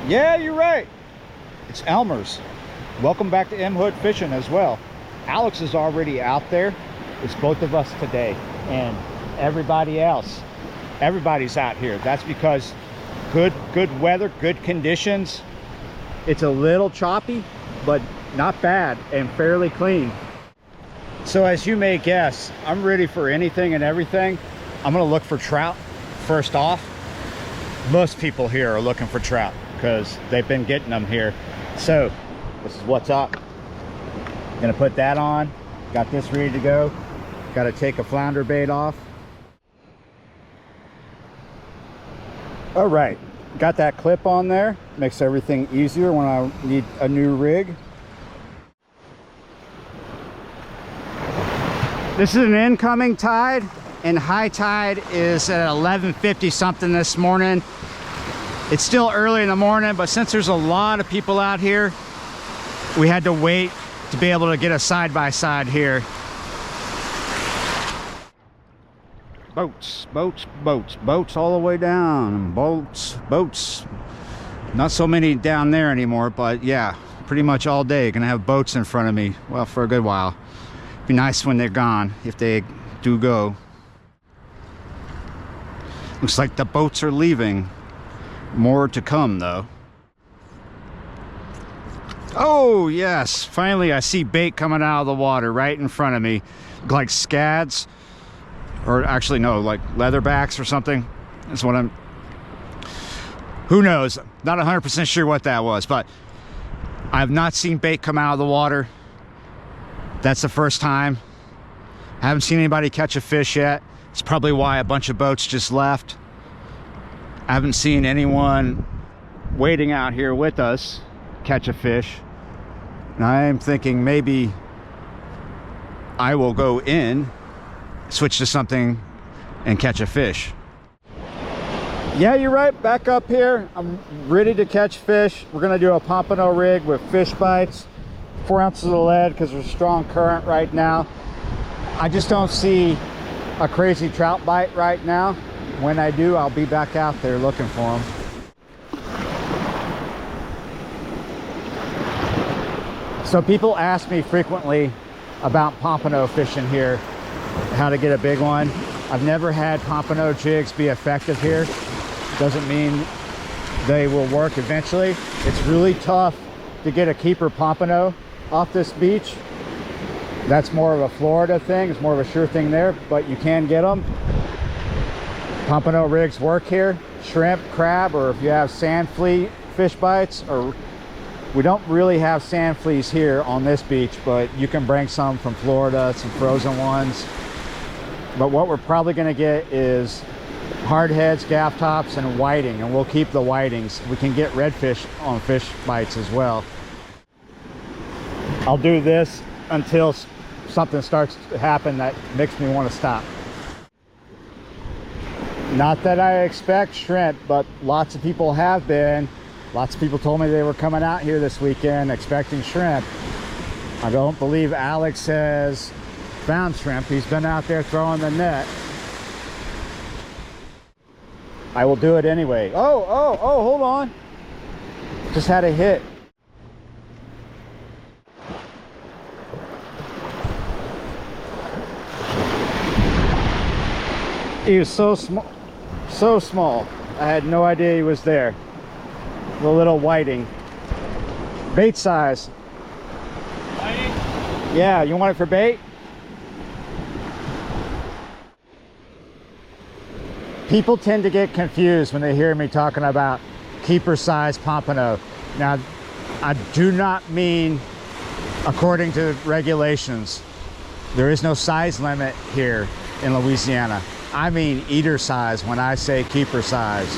Yeah, you're right. It's Elmers. Welcome back to M Hood Fishing as well. Alex is already out there. It's both of us today, and everybody else. Everybody's out here. That's because good weather, good conditions. It's a little choppy, but not bad and fairly clean. So as you may guess, I'm ready for anything and everything. I'm gonna look for trout first off. Most people here are looking for trout because they've been getting them here. So this is what's up. Gonna put that on. Got this ready to go. Got to take a flounder bait off. All right, got that clip on there. Makes everything easier when I need a new rig. This is an incoming tide, and high tide is at 11:50 something this morning. It's still early in the morning, but since there's a lot of people out here, we had to wait to be able to get a side-by-side here. Boats, boats, boats, boats all the way down. Boats, boats. Not so many down there anymore, but yeah, pretty much all day. Gonna have boats in front of me, well, for a good while. Be nice when they're gone, if they do go. Looks like the boats are leaving. More to come though. Oh yes, finally I see bait coming out of the water right in front of me. Like scads, or actually no, like leatherbacks or something. That's what I'm, who knows, not 100% sure what that was, but I've not seen bait come out of the water. That's the first time. I haven't seen anybody catch a fish yet. It's probably why a bunch of boats just left. I haven't seen anyone waiting out here with us catch a fish. And I am thinking maybe I will go in, switch to something, and catch a fish. Yeah, you're right, back up here. I'm ready to catch fish. We're gonna do a pompano rig with fish bites, 4 ounces of lead because there's a strong current right now. I just don't see a crazy trout bite right now. When I do, I'll be back out there looking for them. So people ask me frequently about pompano fishing here, how to get a big one. I've never had pompano jigs be effective here. Doesn't mean they will work eventually. It's really tough to get a keeper pompano off this beach. That's more of a Florida thing. It's more of a sure thing there, but you can get them. Pompano rigs work here. Shrimp, crab, or if you have sand flea fish bites, or we don't really have sand fleas here on this beach, but you can bring some from Florida, some frozen ones. But what we're probably gonna get is hardheads, gaff tops, and whiting, and we'll keep the whitings. We can get redfish on fish bites as well. I'll do this until something starts to happen that makes me want to stop. Not that I expect shrimp, but lots of people have been. Lots of people told me they were coming out here this weekend expecting shrimp. I don't believe Alex has found shrimp. He's been out there throwing the net. I will do it anyway. Oh, hold on. Just had a hit. He was so small, so small. I had no idea he was there. The little whiting. Bait size. Whiting? Yeah, you want it for bait? People tend to get confused when they hear me talking about keeper size pompano. Now, I do not mean according to regulations. There is no size limit here in Louisiana. I mean eater size when I say keeper size.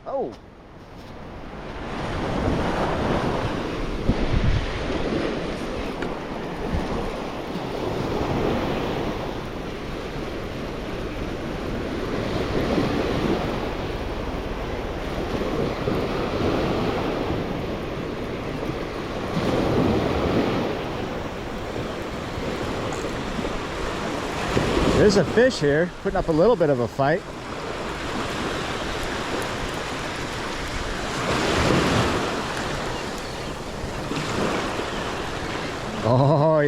Oh. There's a fish here, putting up a little bit of a fight.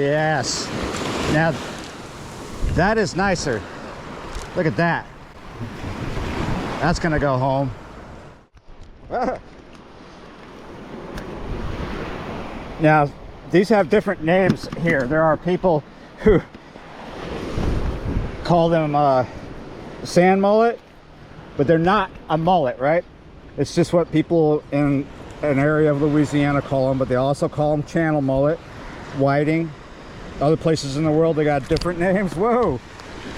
yes. Now, that is nicer. Look at that. That's gonna go home. Now, these have different names here. There are people who call them sand mullet, but they're not a mullet, right? It's just what people in an area of Louisiana call them, but they also call them channel mullet, whiting. Other places in the world, they got different names. Whoa,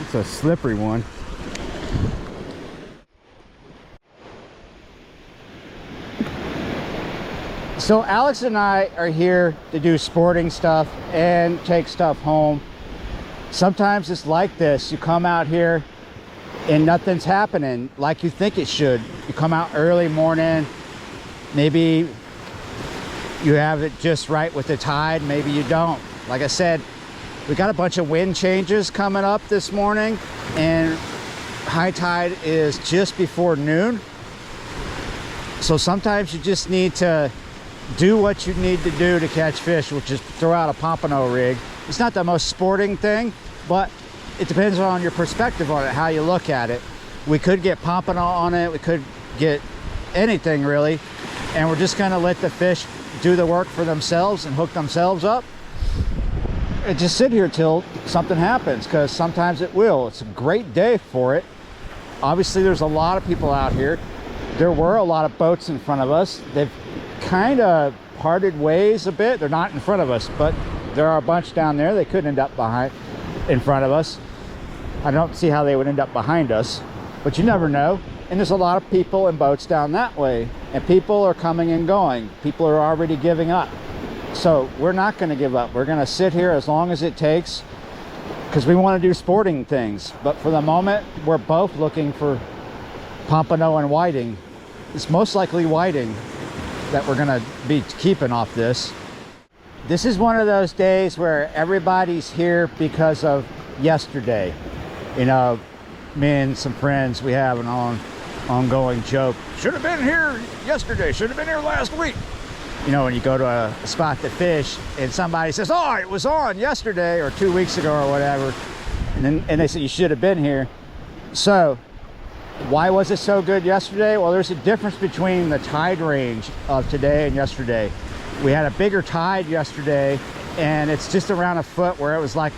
it's a slippery one. So Alex and I are here to do sporting stuff and take stuff home. Sometimes it's like this. You come out here and nothing's happening like you think it should. You come out early morning, maybe you have it just right with the tide, maybe you don't. Like I said, we got a bunch of wind changes coming up this morning, and high tide is just before noon. So sometimes you just need to do what you need to do to catch fish, which is throw out a pompano rig. It's not the most sporting thing, but it depends on your perspective on it, how you look at it. We could get pompano on it, we could get anything really, and we're just gonna let the fish do the work for themselves and hook themselves up and just sit here till something happens, because sometimes it will. It's a great day for it. Obviously there's a lot of people out here. There were a lot of boats in front of us. They've kind of parted ways a bit. They're not in front of us, but there are a bunch down there. They could end up in front of us. I don't see how they would end up behind us, but you never know. And there's a lot of people and boats down that way, and people are coming and going. People are already giving up. So we're not going to give up. We're going to sit here as long as it takes, because we want to do sporting things. But for the moment, we're both looking for pompano and whiting. It's most likely whiting that we're going to be keeping off this. This is one of those days where everybody's here because of yesterday. You know, me and some friends, we have an ongoing joke. Should have been here yesterday, should have been here last week. You know, when you go to a spot to fish and somebody says, oh, it was on yesterday or 2 weeks ago or whatever, and they say you should have been here. So why was it so good yesterday? Well, there's a difference between the tide range of today and yesterday. We had a bigger tide yesterday, and it's just around a foot, where it was like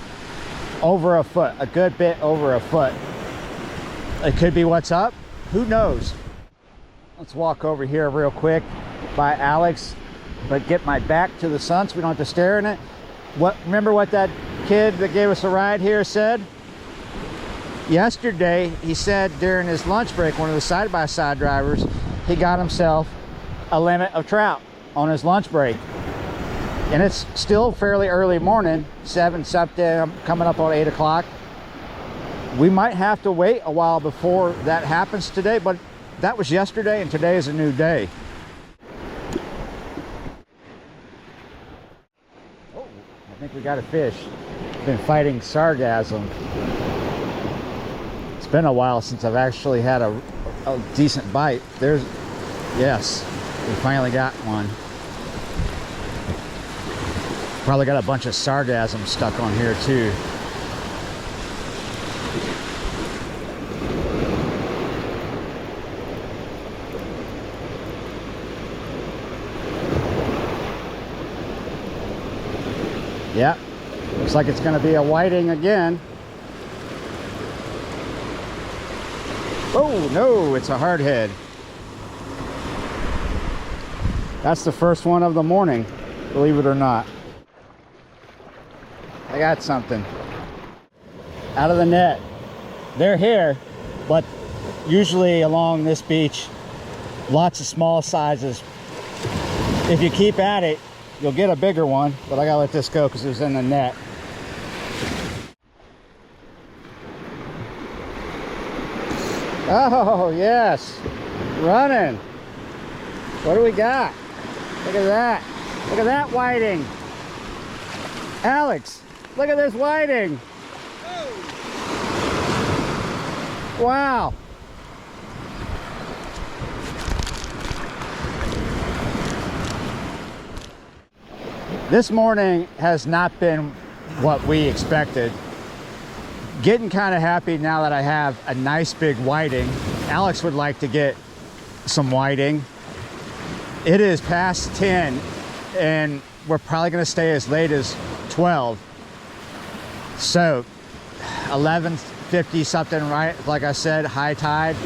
over a foot, a good bit over a foot. It could be what's up, who knows. Let's walk over here real quick by Alex, but get my back to the sun so we don't have to stare in it. Remember what that kid that gave us a ride here said? Yesterday, he said during his lunch break, one of the side-by-side drivers, he got himself a limit of trout on his lunch break. And it's still fairly early morning, 7 something, coming up on 8 o'clock. We might have to wait a while before that happens today, but that was yesterday, and today is a new day. Oh, I think we got a fish. Been fighting sargassum. It's been a while since I've actually had a decent bite. Yes, we finally got one. Probably got a bunch of sargassum stuck on here too. Yeah, looks like it's going to be a whiting again. Oh no, it's a hardhead. That's the first one of the morning, believe it or not. I got something out of the net. They're here, but usually along this beach, lots of small sizes. If you keep at it, you'll get a bigger one, but I gotta let this go because it was in the net. Oh yes, running. What do we got? Look at that. Look at that whiting. Alex, look at this whiting. Wow. This morning has not been what we expected. Getting kind of happy now that I have a nice big whiting. Alex would like to get some whiting. It is past 10 and we're probably going to stay as late as 12. So 11:50 something, right? Like I said, high tide.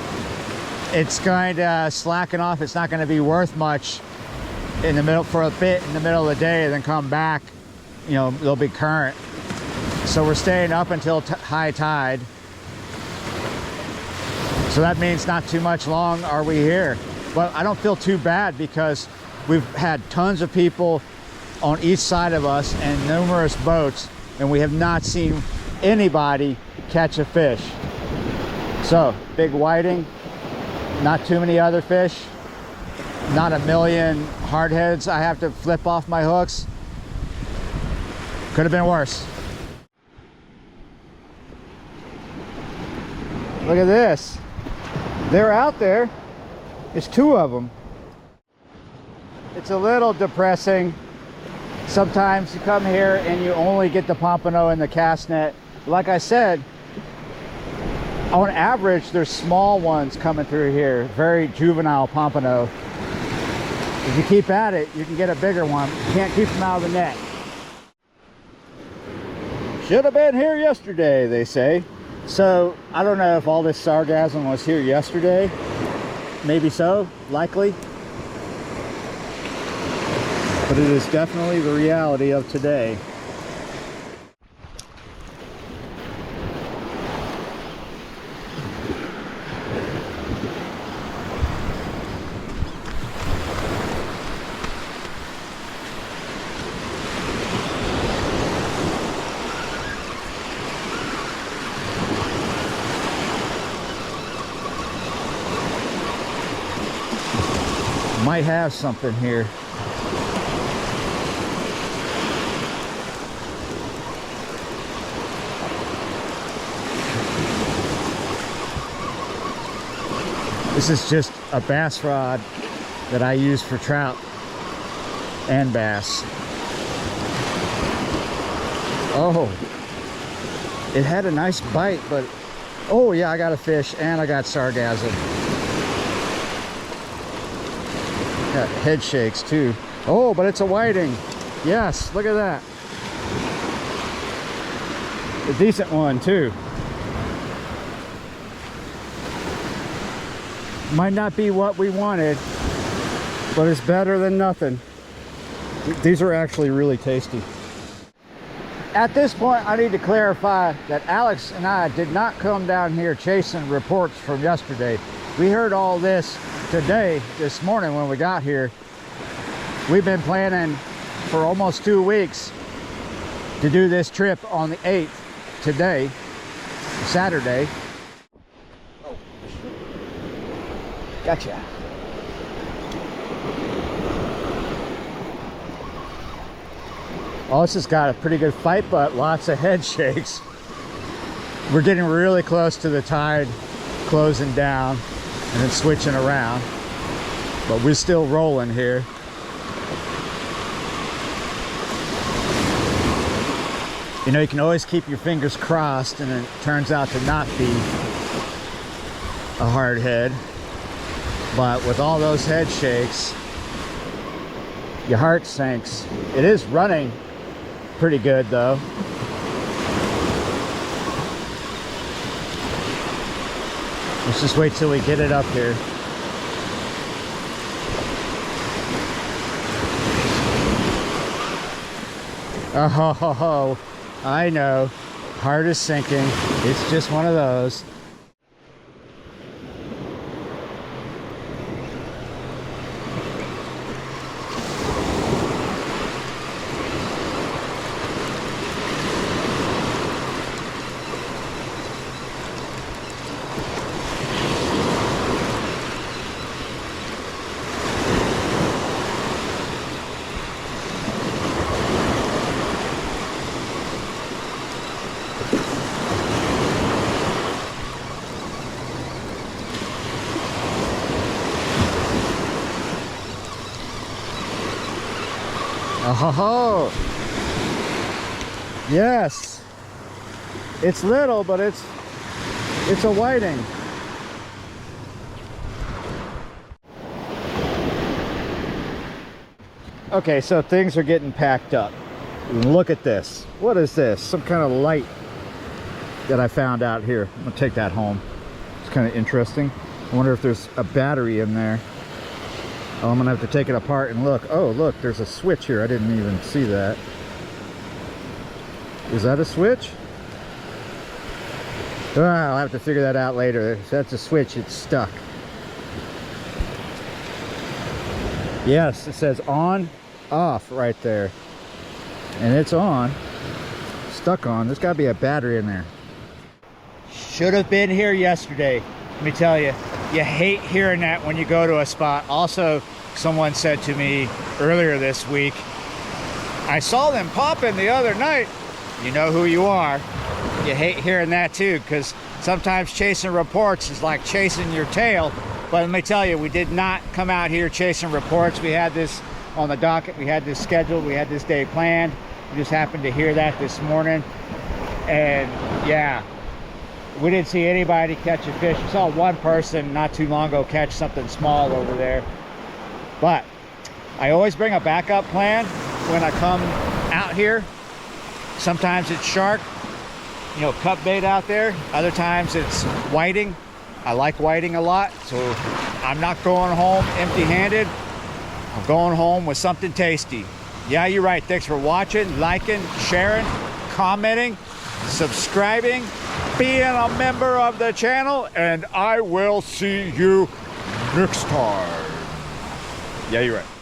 It's going to slacken off. It's not going to be worth much in the middle for a bit in the middle of the day, and then come back, you know, there'll be current. So we're staying up until high tide. So that means not too much long are we here. But I don't feel too bad because we've had tons of people on each side of us and numerous boats, and we have not seen anybody catch a fish. So big whiting, not too many other fish, not a million hardheads I have to flip off my hooks. Could have been worse. Look at this. They're out there. There's 2 of them. It's a little depressing. Sometimes you come here and you only get the pompano and the cast net. Like I said, on average, there's small ones coming through here. Very juvenile pompano. If you keep at it, you can get a bigger one. You can't keep them out of the net. Should have been here yesterday, they say. So I don't know if all this sargassum was here yesterday. Maybe so, likely. But it is definitely the reality of today. Might have something here. This is just a bass rod that I use for trout and bass. Oh, it had a nice bite, but oh yeah, I got a fish and I got sargassum. Got head shakes too. Oh, but it's a whiting. Yes, look at that. A decent one too. Might not be what we wanted, but it's better than nothing. These are actually really tasty. At this point, I need to clarify that Alex and I did not come down here chasing reports from yesterday. We heard all this today, this morning when we got here. We've been planning for almost 2 weeks to do this trip on the 8th, today, Saturday. Oh, gotcha. Oh, this has got a pretty good fight, but lots of head shakes. We're getting really close to the tide closing down and then switching around, but we're still rolling here. You know, you can always keep your fingers crossed and it turns out to not be a hard head, but with all those head shakes, your heart sinks. It is running pretty good though. Let's just wait till we get it up here. Oh, I know. Heart is sinking. It's just one of those. Oh, Yes. It's little, but it's a whiting. Okay, so things are getting packed up. Look at this. What is this? Some kind of light that I found out here. I'm gonna take that home. It's kind of interesting. I wonder if there's a battery in there. Oh, I'm gonna have to take it apart and look. Oh, look, there's a switch here. I didn't even see that. Is that a switch? Oh, I'll have to figure that out later. If that's a switch, it's stuck. Yes, it says on, off right there. And it's on. Stuck on. There's got to be a battery in there. Should have been here yesterday. Let me tell you, you hate hearing that when you go to a spot. Also, someone said to me earlier this week, I saw them popping the other night. You know who you are. You hate hearing that too, because sometimes chasing reports is like chasing your tail. But let me tell you, we did not come out here chasing reports. We had this on the docket. We had this scheduled. We had this day planned. We just happened to hear that this morning. And yeah, we didn't see anybody catch a fish. We saw one person not too long ago catch something small over there. But I always bring a backup plan when I come out here. Sometimes it's shark, you know, cut bait out there. Other times it's whiting. I like whiting a lot, so I'm not going home empty-handed. I'm going home with something tasty. Yeah, you're right. Thanks for watching, liking, sharing, commenting, subscribing, being a member of the channel, and I will see you next time. Yeah, you're right.